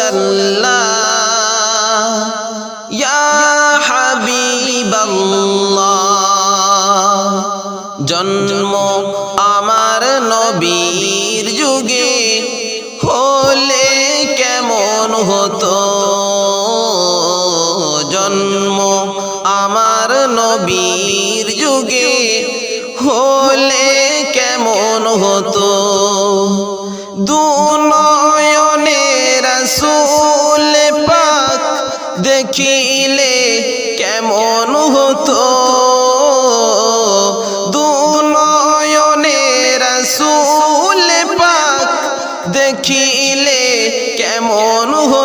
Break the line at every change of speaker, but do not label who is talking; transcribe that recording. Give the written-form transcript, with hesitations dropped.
রাসূলাল্লাহ ইয়া হাবিবাল্লাহ। জন্ম আমার নবীর যুগে হলে কেমন হতো, জন্ম আমার নবীর যুগে হলে কেমন হতো। দুনয়নে রাসূল পাক দেখিলে কেমন হতো, দুনয়নে রাসূল পাক দেখিলে কেমন হতো।